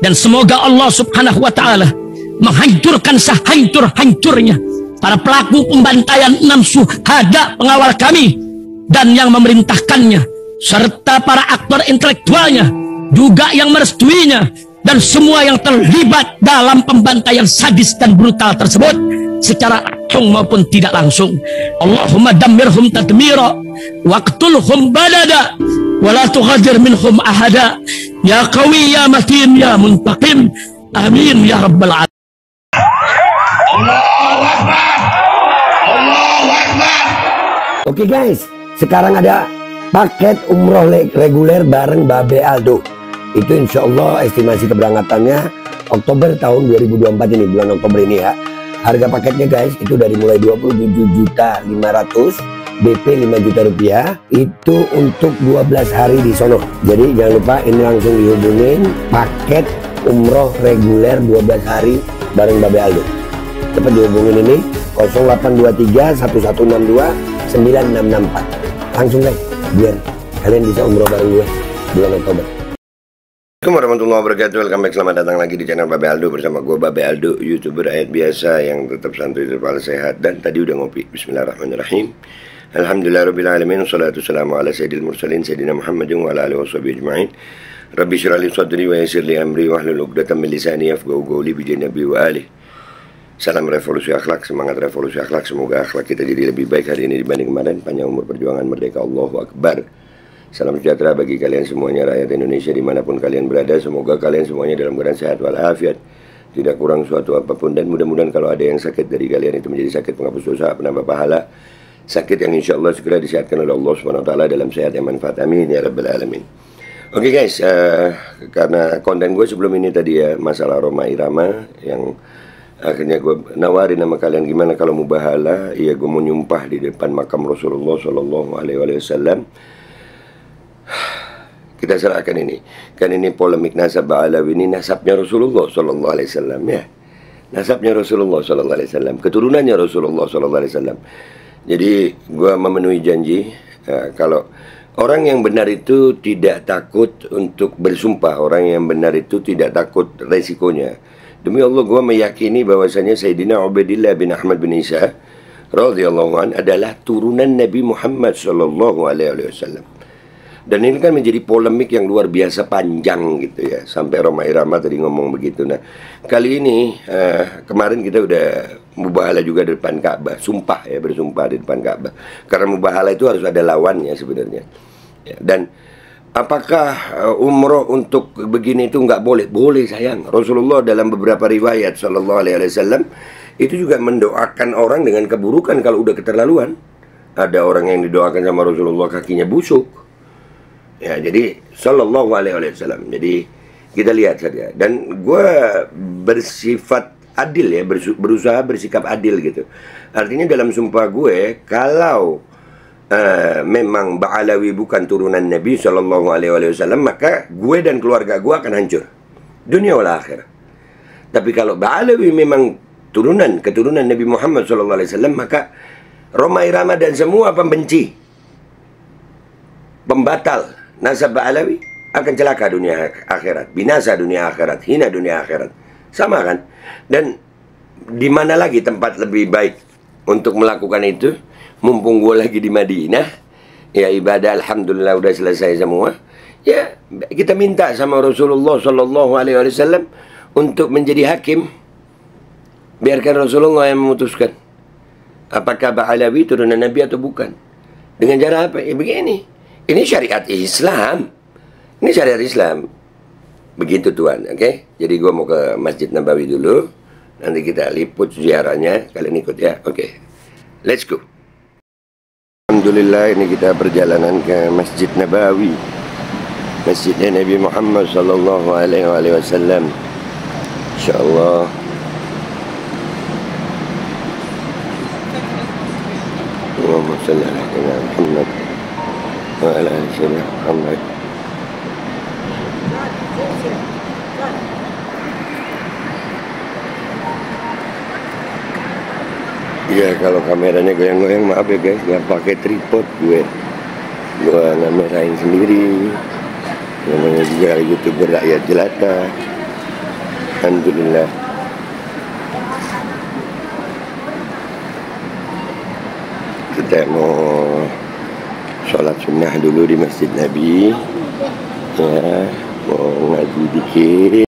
Dan semoga Allah subhanahu wa ta'ala menghancurkan sehancur-hancurnya para pelaku pembantaian 6 syuhada pengawal kami dan yang memerintahkannya, serta para aktor intelektualnya juga yang merestuinya, dan semua yang terlibat dalam pembantaian sadis dan brutal tersebut secara langsung maupun tidak langsung. Allahumma dammirhum tadmira waqtulhum badada wala tughadir minhum ahada ya qawi ya matin ya muntaqim amin ya rabbal alamin. Allahu Akbar. Allahu Akbar. Oke guys, sekarang ada paket umroh reguler bareng Babe Aldo. Itu insya Allah estimasi keberangkatannya Oktober tahun 2024 ini, bulan Oktober ini ya. Harga paketnya guys itu dari mulai 27.500.000, BP 5 juta rupiah. Itu untuk 12 hari di sono. Jadi jangan lupa ini langsung dihubungin paket umroh reguler 12 hari bareng Babe Aldo. Cepat dihubungin ini 0823 1162 9664. Langsung guys, biar kalian bisa umroh bareng gue bulan Oktober. Assalamualaikum warahmatullahi wabarakatuh. Welcome back, selamat datang lagi di channel Babe Aldo bersama gue Babe Aldo, YouTuber rakyat biasa yang tetap santuy, tetap sehat, dan tadi udah ngopi. Bismillahirrahmanirrahim. Alhamdulillahirrahmanirrahim. Salatu salamu ala sayyidil mursalin sayyidina Muhammadin wa ala alihi washabihi ajma'in. Rabbi syrah li sadri wa yassir li amri wahlul 'uqdatam min lisani yafqahu qawli bi nabi wa alihi. Salam revolusi akhlak, semangat revolusi akhlak. Semoga akhlak kita jadi lebih baik hari ini dibanding kemarin. Panjang umur perjuangan merdeka. Allahu Akbar. Salam sejahtera bagi kalian semuanya, rakyat Indonesia dimanapun kalian berada. Semoga kalian semuanya dalam keadaan sehat walafiat, tidak kurang suatu apapun. Dan mudah-mudahan kalau ada yang sakit dari kalian itu menjadi sakit penghapus dosa, penambah pahala, sakit yang insya Allah segera disehatkan oleh Allah SWT dalam sehat yang manfaat. Amin ya rabbal alamin. Oke guys, karena konten gue sebelum ini tadi ya masalah Rhoma Irama, yang akhirnya gue nawarin sama kalian gimana kalau mubahala. Iya, gue mau nyumpah di depan makam Rasulullah Shallallahu Alaihi Wasallam. Kita serahkan ini, kan ini polemik nasab Ba'alawi, ini nasabnya Rasulullah Sallallahu Alaihi Wasallam ya, nasabnya Rasulullah Sallallahu Alaihi Wasallam, keturunannya Rasulullah Sallallahu Alaihi Wasallam. Jadi gue memenuhi janji, kalau orang yang benar itu tidak takut untuk bersumpah, orang yang benar itu tidak takut resikonya. Demi Allah gue meyakini bahwasanya Sayyidina Ubaidillah bin Ahmad bin Isa radhiyallahu an adalah turunan Nabi Muhammad Sallallahu Alaihi Wasallam. Dan ini kan menjadi polemik yang luar biasa panjang gitu ya, sampai Rhoma Irama tadi ngomong begitu. Nah kali ini kemarin kita udah mubahala juga di depan Ka'bah, sumpah ya, bersumpah di depan Ka'bah. Karena mubahala itu harus ada lawannya sebenarnya ya. Dan apakah umroh untuk begini itu nggak boleh? Boleh sayang. Rasulullah dalam beberapa riwayat Sallallahu Alaihi Wasallam itu juga mendoakan orang dengan keburukan kalau udah keterlaluan. Ada orang yang didoakan sama Rasulullah kakinya busuk. Ya, jadi Sallallahu Alaihi Wasallam. Jadi kita lihat saja. Dan gue bersifat adil ya, berusaha bersikap adil gitu. Artinya dalam sumpah gue, kalau memang Ba'alawi bukan turunan Nabi Sallallahu Alaihi Wasallam, maka gue dan keluarga gue akan hancur dunia wal akhirah. Tapi kalau Ba'alawi memang keturunan Nabi Muhammad Sallallahu Alaihi Wasallam, maka Rhoma Irama dan semua pembenci, pembatal nasab Ba'alawi akan celaka dunia akhirat, binasa dunia akhirat, hina dunia akhirat. Sama kan? Dan di mana lagi tempat lebih baik untuk melakukan itu? Mumpung gue lagi di Madinah, ya ibadah alhamdulillah udah selesai semua. Ya kita minta sama Rasulullah Sallallahu Alaihi Wasallam untuk menjadi hakim. Biarkan Rasulullah yang memutuskan apakah Ba'alawi turunan Nabi atau bukan. Dengan cara apa? Ya begini. Ini syariat Islam. Ini syariat Islam. Begitu Tuhan, oke? Jadi gue mau ke Masjid Nabawi dulu. Nanti kita liput ziarahnya. Kalian ikut ya, oke? Let's go. Alhamdulillah, ini kita perjalanan ke Masjid Nabawi, Masjidnya Nabi Muhammad Sallallahu Alaihi Wasallam. InsyaAllah. Allahumma salli ala Muhammad wa ala ali sayyidina Muhammad. Ya kalau kameranya goyang-goyang maaf ya guys, nggak pakai tripod gue ngamerain sendiri. Namanya juga YouTuber rakyat jelata. Alhamdulillah. Kita mau sholat sunnah dulu di Masjid Nabi, ya, mau ngaji dikit.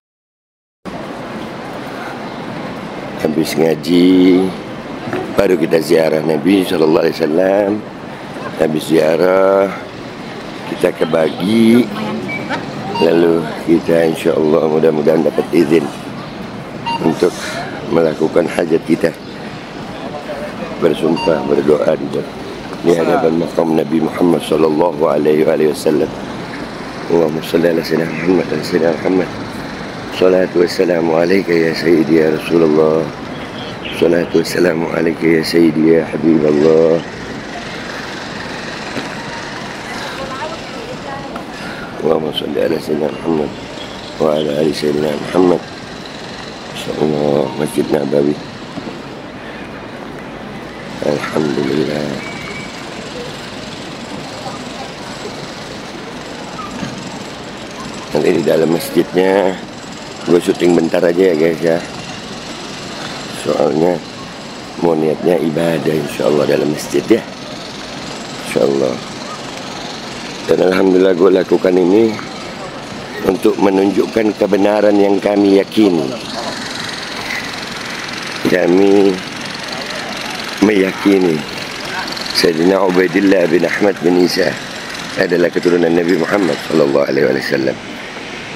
Habis ngaji baru kita ziarah Nabi SAW. Habis ziarah kita kebagi, lalu kita insyaAllah mudah-mudahan dapat izin untuk melakukan hajat kita, bersumpah, berdoa di hadapan makam Nabi Muhammad sallallahu alaihi wasallam. Allahumma salli ala sayyidina Muhammad wa sayyidina Muhammad. Salatu wassalamu alayka ya sayyidi ya Rasulullah. Salatu wassalamu alayka ya sayyidi ya Habiballah. Allahumma salli ala sayyidina Muhammad wa ala ali sayyidina Muhammad. Insyaallah Masjid Nabawi. Alhamdulillah. Nanti di dalam masjidnya gue syuting bentar aja ya guys ya. Soalnya mau niatnya ibadah insyaallah dalam masjid ya. Insyaallah. Dan alhamdulillah gue lakukan ini untuk menunjukkan kebenaran yang kami yakini. Kami meyakini Sayyidina Ubaidillah bin Ahmad bin Isa adalah keturunan Nabi Muhammad sallallahu alaihi wasallam.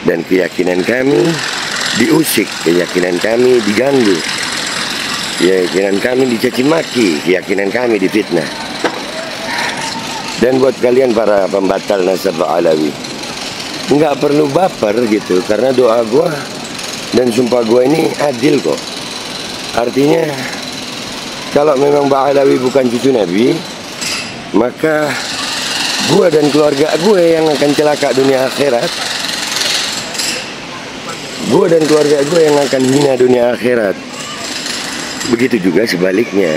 Dan keyakinan kami diusik, keyakinan kami diganggu, keyakinan kami dicaci maki, keyakinan kami difitnah. Dan buat kalian para pembatal nasab Alawi, nggak perlu baper gitu, karena doa gua dan sumpah gua ini adil kok. Artinya kalau memang Ba'alawi bukan cucu Nabi, maka gua dan keluarga gue yang akan celaka dunia akhirat. Gue dan keluarga gue yang akan hina dunia akhirat. Begitu juga sebaliknya.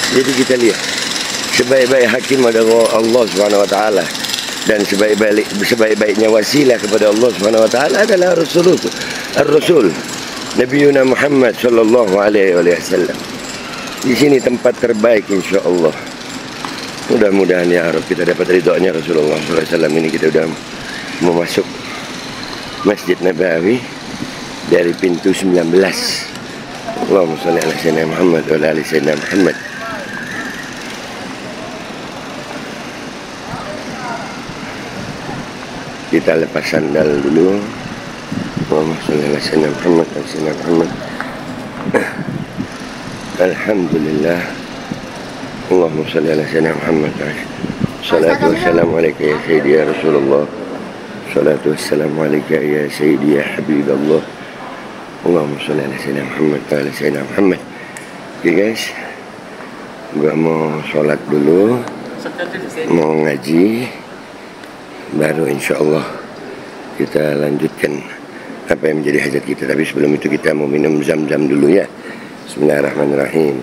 Jadi kita lihat, sebaik-baik hakim adalah Allah Subhanahu wa taala, dan sebaik-baiknya wasilah kepada Allah Subhanahu wa taala adalah Rasul Nabiuna Muhammad sallallahu alaihi wasallam. Di sini tempat terbaik insyaallah. Mudah-mudahan ya Rabb kita dapat ridhonya Rasulullah sallallahu alaihi wasallam. Ini kita sudah mau masuk Masjid Nabawi dari pintu 19. Allahumma shalli ala sayyidina Muhammad wa ala ali sayyidina Muhammad. Kita lepas sandal dulu. Allahumma shalli ala sayyidina Muhammad wa sayyidina Muhammad. Alhamdulillah. Allahumma shalli ala sayyidina Muhammad. Salatu wassalamu alayka ya sayyidi ya Rasulullah. Salatu wassalamu alayka ya sayyidi ya Habiballah. Allahumma shalli ala sayyidina Muhammad wa ala sayyidina Muhammad. Oke guys, gua mau sholat dulu, mau ngaji, baru insyaallah kita lanjutkan apa yang menjadi hajat kita. Tapi sebelum itu kita mau minum zam-zam dulu ya. Bismillahirrahmanirrahim.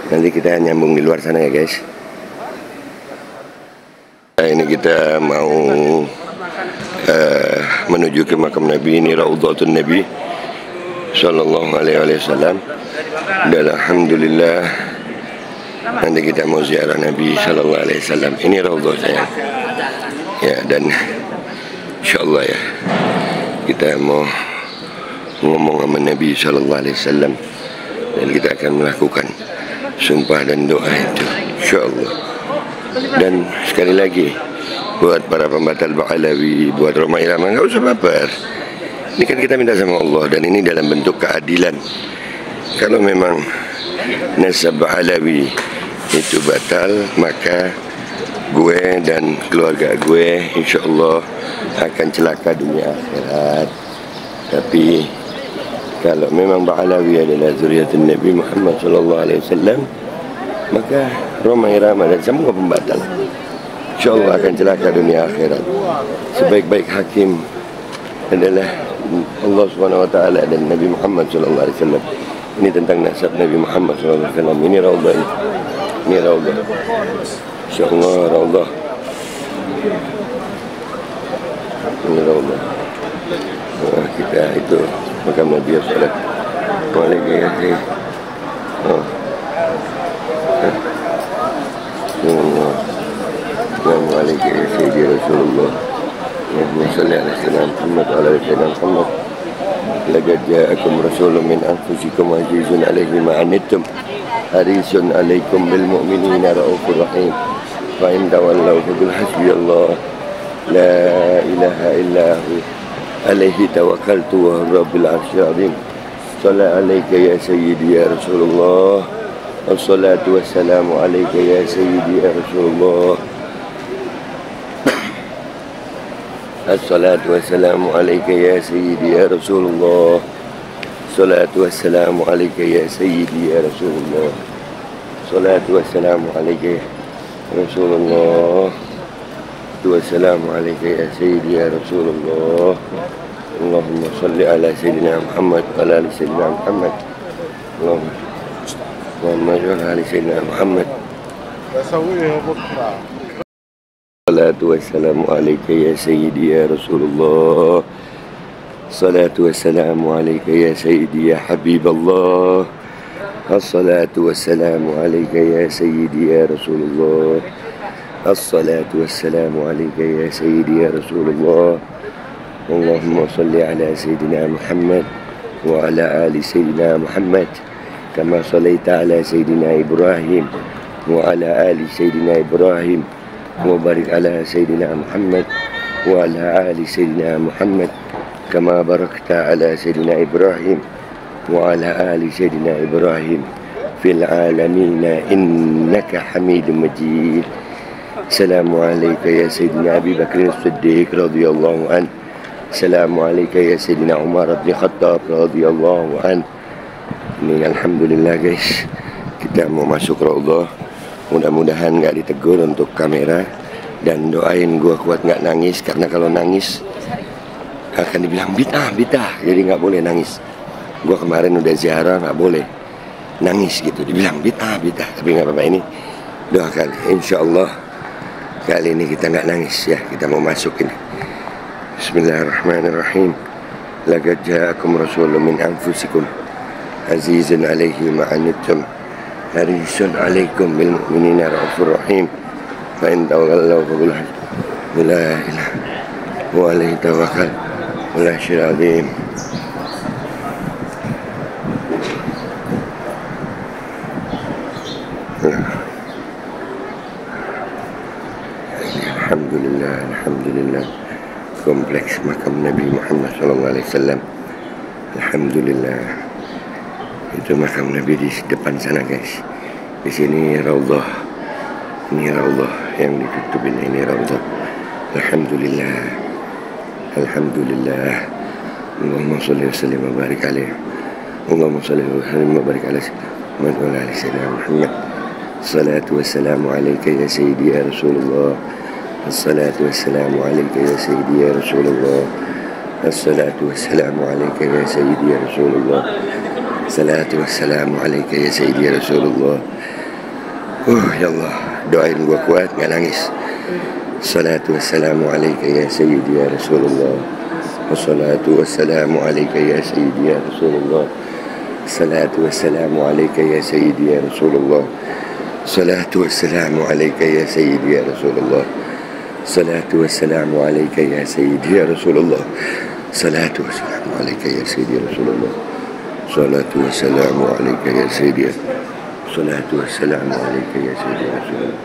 Nanti kita nyambung di luar sana ya guys. Nah, ini kita mau menuju ke makam Nabi. Ini Raudhatun Nabi sallallahu alaihi wasallam. Dan alhamdulillah nanti kita mau ziarah Nabi sallallahu alaihi wasallam. Ini raudhah saya. Ya, dan insyaallah ya kita mau ngomong sama Nabi sallallahu alaihi wasallam, dan kita akan melakukan sumpah dan doa itu insyaallah. Dan sekali lagi buat para pembatal Ba'alawi, buat Roma Irama, nggak usah baper. Ini kan kita minta sama Allah, dan ini dalam bentuk keadilan. Kalau memang nasab Ba'alawi itu batal, maka gue dan keluarga gue insyaallah akan celaka dunia akhirat. Tapi kalau memang Ba'alawi adalah zuriatun Nabi Muhammad sallallahu alaihi wasallam, maka Roma Irama dan semua pembatal insyaallah akan celaka dunia akhirat. Sebaik-baik hakim adalah Allah Subhanahu wa taala dan Nabi Muhammad sallallahu alaihi wasallam. Ini tentang nasab Nabi Muhammad sallallahu alaihi wasallam. Ini raudhah. Ini raudhah. Insyaallah raudhah. Ini raudhah. Kita itu makam Nabi salat. Waalaikumsalam. Assalamualaikum ya Sayyidi Rasulullah. Allahumma salli ala sayyidina Muhammad wa ala sayyidina Muhammad. Laqad ja'akum rasulun min anfusikum azizun 'alaihi ma 'anittum harisun 'alaikum bil mu'minina raufur rahim. Fa in tawallaw faqul hasbiyallah la ilaha illa hu alaihi tawakkaltu wa rabbil 'arsyil 'azim. Sallallahu alayka ya Sayyidi ya Rasulullah. Assalatu wassalamu alayka ya Sayyidi ya Rasulullah. Assalatu wassalamu alayka ya Sayyidi ya Rasulullah. Assalatu wassalamu alayka ya Sayyidi ya Rasulullah. Assalatu wassalamu alayka ya Rasulullah. Wassalamu alayka ya Sayyidi ya Rasulullah. Allahumma salli ala Sayyidina Muhammad wa ala Sayyidina Muhammad. Allahumma salli ala Sayyidina Muhammad. Salatu wassalamu alayka ya Sayyidi ya Rasulullah. Salatu wassalamu alayka ya Sayyidi ya Habiballah. Assalatu wassalamu alayka ya Sayyidi ya Rasulullah. Assalatu wassalamu alayka ya Sayyidi ya Rasulullah. Allahumma salli ala Sayyidina Muhammad wa ala ali Sayyidina Muhammad kama sallaita ala Sayyidina Ibrahim wa ala ali Sayyidina Ibrahim wa barik ala Sayyidina Muhammad wa ala ali Sayyidina Muhammad kama barakta ala Sayyidina Ibrahim wa ala ali Sayyidina Ibrahim fil alamin innaka Hamidum Majid. Assalamu alayka ya Sayyidina Abi Bakr As-Siddiq radhiyallahu anhu. Assalamu alayka ya Sayyidina Umar bin Khattab radhiyallahu anhu. Ini alhamdulillah guys, kita mau masuk Raudhah. Mudah-mudahan nggak ditegur untuk kamera, dan doain gua kuat nggak nangis, karena kalau nangis akan dibilang bid'ah, jadi nggak boleh nangis. Gua kemarin udah ziarah, nggak boleh nangis gitu, dibilang bid'ah, tapi nggak apa-apa. Ini doakan, insya Allah kali ini kita nggak nangis ya. Kita mau masuk ini. Bismillahirrahmanirrahim. Laqad ja'akum rasulun min anfusikum azizun 'alaihi ma 'anittum harisun 'alaikum bil mu'minina raufur rahim. Fa in tawallaw faqul hasbi la ilaha wa alaihi tawakkal wal 'arsyil 'azim. Alhamdulillah. Kompleks makam Nabi Muhammad SAW. Alhamdulillah. Itu makam Nabi di depan sana guys. Di sini Raudhah. Ini Raudhah yang ditutupin, ini Raudhah. Alhamdulillah. Alhamdulillah. Allahumma salli wa sallim wa barik alaih. Allahumma salli wa sallim wa barik alaih Muhammad wa ala sayyidina Muhammad. Salatu wassalamu alayka ya Sayyidi ya Rasulullah. Assalatu wassalamu alayka ya Sayyidi ya Rasulullah. Assalatu wassalamu alayka ya Sayyidi ya Rasulullah. Salatu wassalamu alayka ya Sayyidi ya Rasulullah. Ya Allah, doain gua kuat nggak nangis. Salatu wassalamu alayka ya Sayyidi ya Rasulullah. Assalatu wassalamu alayka ya Sayyidi ya Rasulullah. Salatu wassalamu alayka ya Sayyidi ya Rasulullah. Salatu wassalamu alayka ya Sayyidi ya Rasulullah. Salatu wassalamu alayka ya Sayyidi ya Rasulullah. Salatu wassalamu alayka ya Sayyidi ya Rasulullah. Salatu wassalamu alayka ya Sayyidi. Salatu wassalamu alayka ya Sayyidi ya Rasulullah.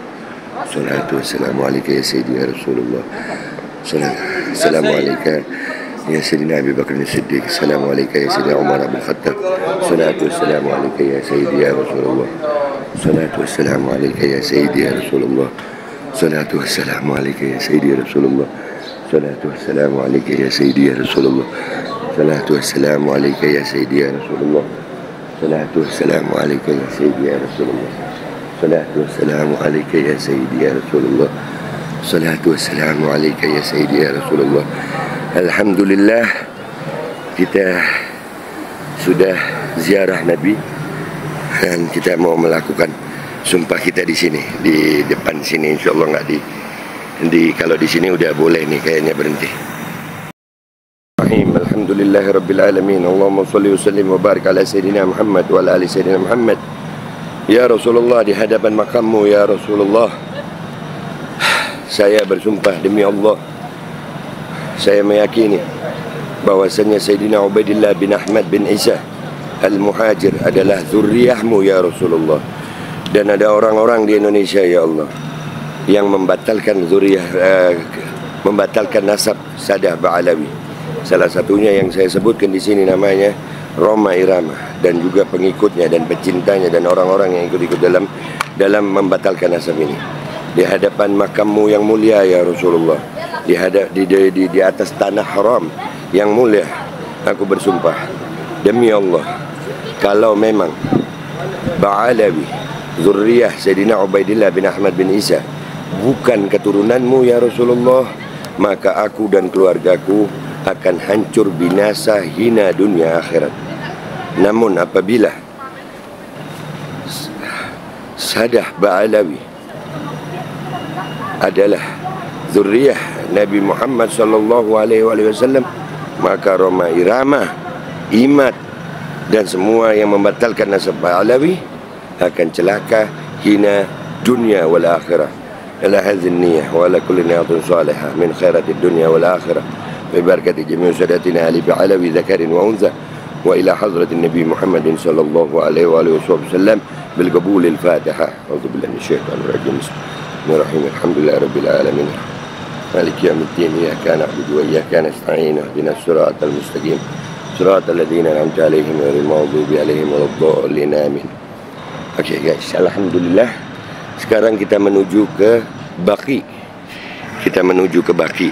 Salatu wassalamu alayka ya Sayyidi ya Rasulullah. Assalamu alayka ya Sayyidina Abi Bakr As-Siddiq. Assalamu alayka ya Sayyidina Umar bin Khattab. Salatu wassalamu alayka ya Sayyidi ya Rasulullah. Salatu wassalamu alayka ya Sayyidi ya Rasulullah. Salatu wassalamu alayka ya Sayyidi ya Rasulullah. Salatu wassalamu alayka ya Sayyidi ya Rasulullah. Salatu wassalamu alayka ya Sayyidi ya Rasulullah. Salatu wassalamu alayka ya Sayyidi ya Rasulullah. Salatu wassalamu alayka ya Sayyidi ya Rasulullah. Salatu wassalamu alayka ya Sayyidi ya Rasulullah. Alhamdulillah, kita sudah ziarah Nabi dan kita mau melakukan sumpah kita di sini, di depan sini, insya Allah nggak di kalau di sini udah boleh nih kayaknya berhenti. Alhamdulillah. Alhamdulillahi Rabbil Alamin. Allahumma salli wa sallim wa barik ala Sayyidina Muhammad wa ala ali Sayyidina Muhammad. Ya Rasulullah, di hadapan makammu ya Rasulullah, saya bersumpah demi Allah, saya meyakini bahwasanya Sayyidina Ubaidillah bin Ahmad bin Isa Al-Muhajir adalah zurriyahmu ya Rasulullah. Dan ada orang-orang di Indonesia ya Allah yang membatalkan membatalkan nasab Sadah Ba'alawi. Salah satunya yang saya sebutkan di sini namanya Roma Irama, dan juga pengikutnya dan pecintanya dan orang-orang yang ikut-ikut dalam membatalkan nasab ini. Di hadapan makammu yang mulia ya Rasulullah, di atas tanah haram yang mulia, aku bersumpah demi Allah, kalau memang Ba'alawi zurriyah Sayyidina Ubaidillah bin Ahmad bin Isa bukan keturunanmu ya Rasulullah, maka aku dan keluargaku akan hancur binasa, hina dunia akhirat. Namun apabila Sadah Ba'alawi adalah zurriyah Nabi Muhammad sallallahu alaihi wasallam, maka Roma Irama, Imat dan semua yang membatalkan nasab Ba'alawi akan celaka, hina dunia wal akhirah. Ala hadhihi niyyah wa ala kulli niyatin salihah min khairati dunya wal akhirah bi barakati jami' sadatina ali Ba'alawi dzakarin wa unza wa ila hadratin nabi Muhammadin sallallahu alaihi wa alihi wasallam bil qabul al Fatiha. A'udzu billahi minasyaitonir rajim. Bismillahirrahmanirrahim. Alhamdulillahi rabbil alamin. Maliki yaumiddin. Iyyaka na'budu wa iyyaka nasta'in. Ihdinas siratal mustaqim. Siratal ladzina an'amta 'alaihim ghairil maghdubi 'alaihim waladdallin. Amin. Okey guys, alhamdulillah. Sekarang kita menuju ke Baqi. Kita menuju ke Baqi.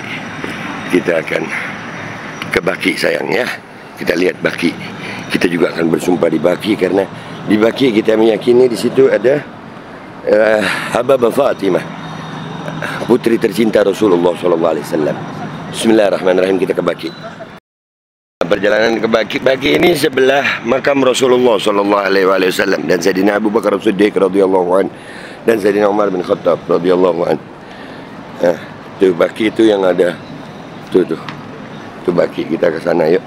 Kita akan ke Baqi sayang ya. Kita lihat Baqi. Kita juga akan bersumpah di Baqi, karena di Baqi kita meyakini di situ ada Habibah Fatimah, putri tercinta Rasulullah sallallahu alaihi wasallam. Bismillahirrahmanirrahim, kita ke Baqi. Perjalanan ke Baqi. Baqi ini sebelah makam Rasulullah sallallahu alaihi wasallam dan Sayyidina Abu Bakar As-Siddiq radhiyallahu an dan Sayyidina Umar bin Khattab radhiyallahu an. Itu Baqi itu yang ada tuh. Itu Baqi, kita ke sana yuk.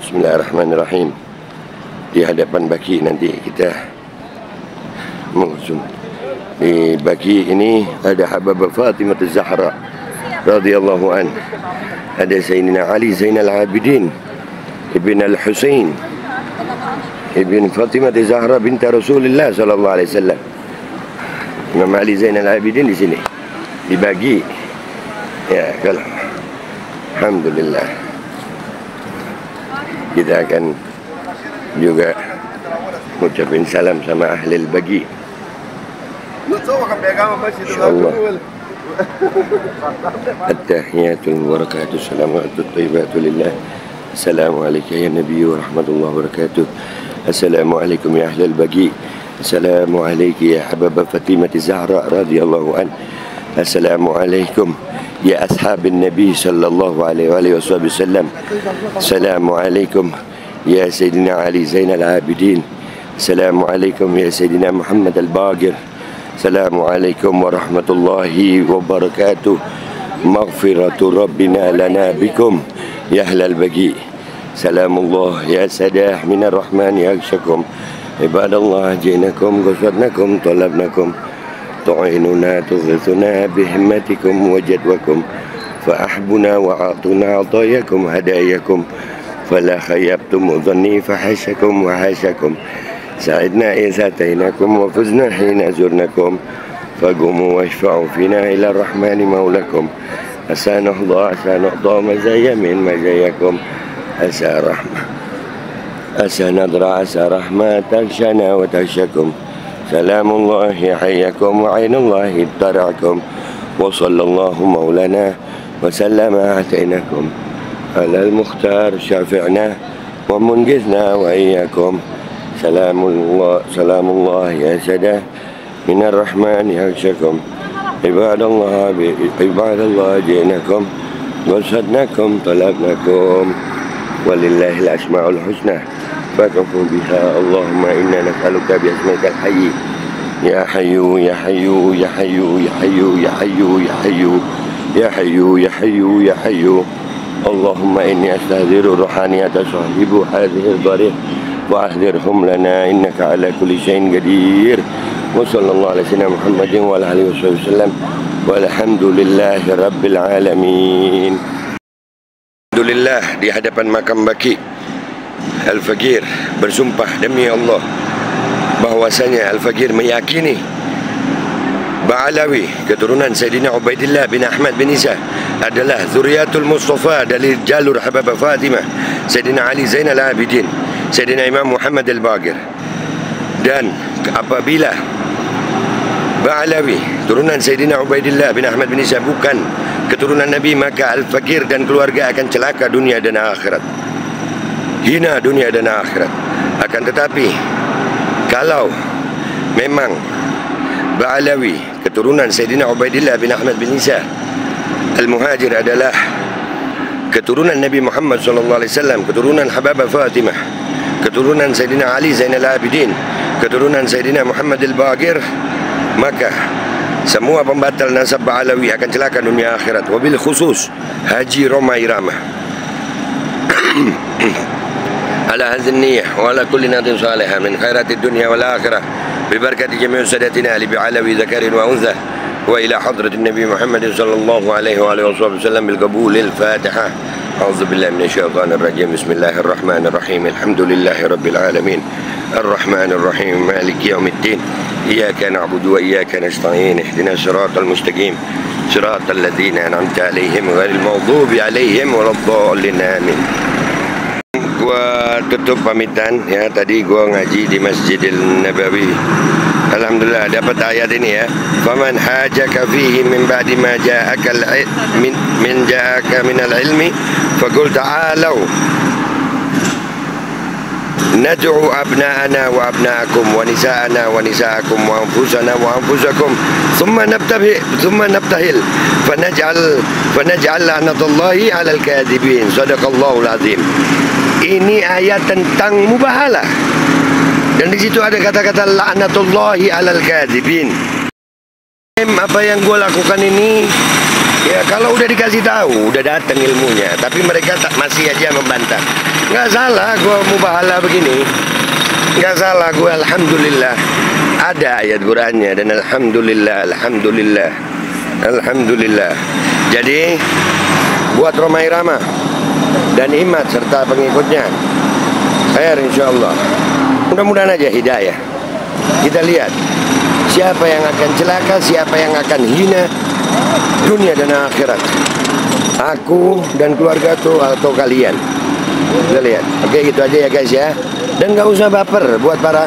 Bismillahirrahmanirrahim. Di hadapan Baqi nanti kita mengusung. Di Baqi ini ada Habibah Fatimah Az-Zahra radhiyallahu an. Ada Sayyidina Ali Zainal Abidin Ibn Al-Husain Ibn Fatimah Az-Zahra binti Rasulullah sallallahu alaihi wasallam. Imam Ali Zainal Abidin di sini dibagi. Ya, kalau alhamdulillah kita akan juga mengucapkan salam sama ahli Baqi. Insyaallah. At-tahiyatul barakatuh salawatul thayyibatul lillah. Assalamualaikum ya Nabi wa rahmatullahi wa barakatuh. Assalamualaikum ya ahli Baqi. Assalamualaikum ya Habibah Fatimah Az-Zahra radhiyallahu an. Assalamualaikum ya ashabin Nabi sallallahu alaihi wasallam. Assalamualaikum ya Sayyidina Ali Zainal Abidin. Assalamualaikum ya Sayyidina Muhammad Al-Baqir. Assalamualaikum warahmatullahi wabarakatuh. Maghfiratu Rabbina lana bikum ya ahlal Baqi. Salamullah ya sadah minar rahman yakshakum. Ibadallah jinakum qasadnakum talabnakum. Tu'inuna tughithuna bihimmatikum wajadwakum. Fa'ahbuna wa'atuna atayakum hadayakum. Fala khayabtum dhanni fahashakum wa hashakum. سعدنا إذا أتيناكم وفزنا حين زرناكم فقوموا واشفعوا فينا إلى الرحمن مولاكم. عسى نحظى عسى نعطى مزايا من مزاياكم. عسى رحمة عسى نضرع عسى رحمة تغشنا وتغشكم. سلام الله حياكم وعين الله ابترعكم. وصلى الله مولانا وسلم أتيناكم على المختار شافعنا ومنقذنا وإياكم. سلام الله يا سادة من الرحمن يغشكم. عباد الله جئناكم وصدناكم طلبناكم. ولله الأسماء الحسنى فكفوا بها. اللهم إنا نسألك باسمك الحي يا حي يا حي يا حي يا حي يا حي يا حي يا حي يا حي يا حي. Allahumma inni astahziru ruhaniyata sahibu hadhihi dharih wa ahdirhum lana innaka ala kulli syai'in qadir. Wa sallallahu ala sayyidina Muhammadin wa ala alihi wasallam walhamdulillahi rabbil alamin. Alhamdulillah, di hadapan makam Baqi Al-Faqir bersumpah demi Allah bahwasanya Al-Faqir meyakini Ba'alawi keturunan Sayyidina Ubaidillah bin Ahmad bin Isa adalah zuriatul Mustafa dari jalur Habibah Fatimah, Sayyidina Ali Zainal Abidin, Sayyidina Imam Muhammad Al-Baqir. Dan apabila Ba'alawi turunan Sayyidina Ubaidillah bin Ahmad bin Isa bukan keturunan Nabi, maka Al-Faqir dan keluarga akan celaka dunia dan akhirat, hina dunia dan akhirat. Akan tetapi kalau memang Ba'alawi keturunan Sayyidina Ubaidillah bin Ahmad bin Isa Al-Muhajir adalah keturunan Nabi Muhammad SAW, keturunan Habibah Fatimah, keturunan Sayyidina Ali Zainal Abidin, keturunan Sayyidina Muhammad Al-Baqir, maka semua pembatal nasab Ba'alawi akan celaka dunia akhirat. Wabil khusus Haji Roma Irama ala hadhihi niyyah wa ala kulli natin salihah min khairatid dunya wal akhirah ببركة جميع سادتنا آل بعلوي ذكر وأنثى وإلى حضرة النبي محمد صلى الله عليه وآله وسلم بالقبول. الفاتحة. أعوذ بالله من الشيطان الرجيم. بسم الله الرحمن الرحيم. الحمد لله رب العالمين الرحمن الرحيم مالك يوم الدين إياك نعبد وإياك نستعين اهدنا الصراط المستقيم صراط الذين أنعمت عليهم غير المغضوب عليهم ولا الضالين آمين. Gua tutup pamitan ya, tadi gua ngaji di Masjidil Nabawi. Alhamdulillah dapat ayat ini ya. Faman hajaka fihi min ba'di ma ja'aka min ja'aka minal ilmi faqul ta'alu nad'u abna'ana wa abna'akum wa nisa'ana wa nisa'akum wa anfusana wa anfusakum thumma nabtahil fanaj'al la'natullahi 'alal kadhibin. Shadaqallahul azim. Ini ayat tentang mubahalah, dan di situ ada kata-kata la'natullahi 'alal kadhibin. Apa yang gue lakukan ini ya, kalau udah dikasih tahu udah datang ilmunya, tapi mereka masih aja membantah. Nggak salah gue mubahalah begini, nggak salah gue. Alhamdulillah ada ayat Qur'annya, dan alhamdulillah. Jadi buat Roma Irama dan Imat serta pengikutnya khair insyaallah. Mudah-mudahan aja hidayah. Kita lihat siapa yang akan celaka, siapa yang akan hina dunia dan akhirat. Aku dan keluarga tuh atau kalian. Kita lihat. Oke, gitu aja ya guys ya. Dan nggak usah baper buat para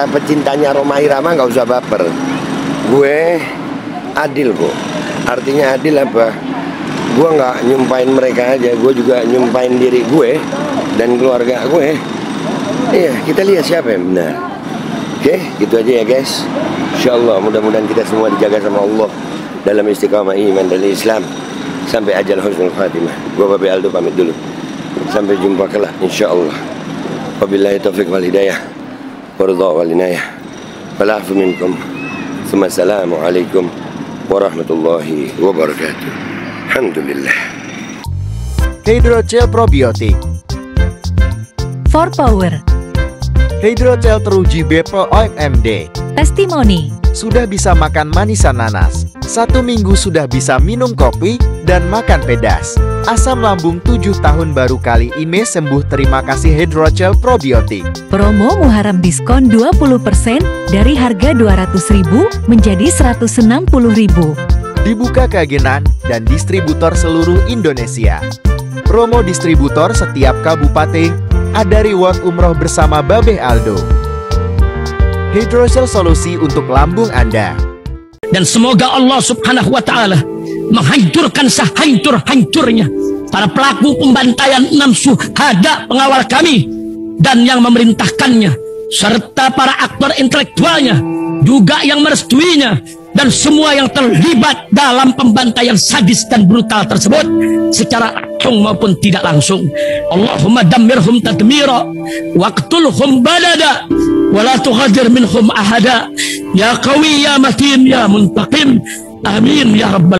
pecintanya Roma Irama, nggak usah baper. Gue adil kok. Artinya adil apa? Gue nggak nyumpain mereka aja, gue juga nyumpain diri gue dan keluarga gue. Iya, kita lihat siapa yang benar. Oke, gitu aja ya guys. Insyaallah mudah-mudahan kita semua dijaga sama Allah dalam istiqamah iman dan Islam sampai ajal husnul khatimah. Gue Babe Aldo pamit dulu. Sampai jumpa kelak insyaallah. Wabillahi taufiq wal hidayah. Waridha wal inayah. Wal afu minkum. Assalamualaikum warahmatullahi wabarakatuh. Alhamdulillah. Hydrogel probiotik For Power. Hydrogel teruji BPOM OMD. Testimoni. Sudah bisa makan manisan nanas, 1 minggu sudah bisa minum kopi dan makan pedas. Asam lambung 7 tahun baru kali ini sembuh. Terima kasih Hydrogel probiotik. Promo Muharram diskon 20% dari harga 200.000 menjadi 160.000. Dibuka keagenan dan distributor seluruh Indonesia. Promo distributor setiap kabupaten. Ada reward umroh bersama Babe Aldo. Hydrogel solusi untuk lambung Anda. Dan semoga Allah Subhanahu wa ta'ala menghancurkan sehancur-hancurnya para pelaku pembantaian 6 syuhada pengawal kami dan yang memerintahkannya, serta para aktor intelektualnya juga yang merestuinya, dan semua yang terlibat dalam pembantaian sadis dan brutal tersebut secara langsung maupun tidak langsung. Allahumma dammirhum tadmira waqtulhum balada wa la tughadir minhum ahada ya qawi ya matin ya muntaqim. Amin ya rabbal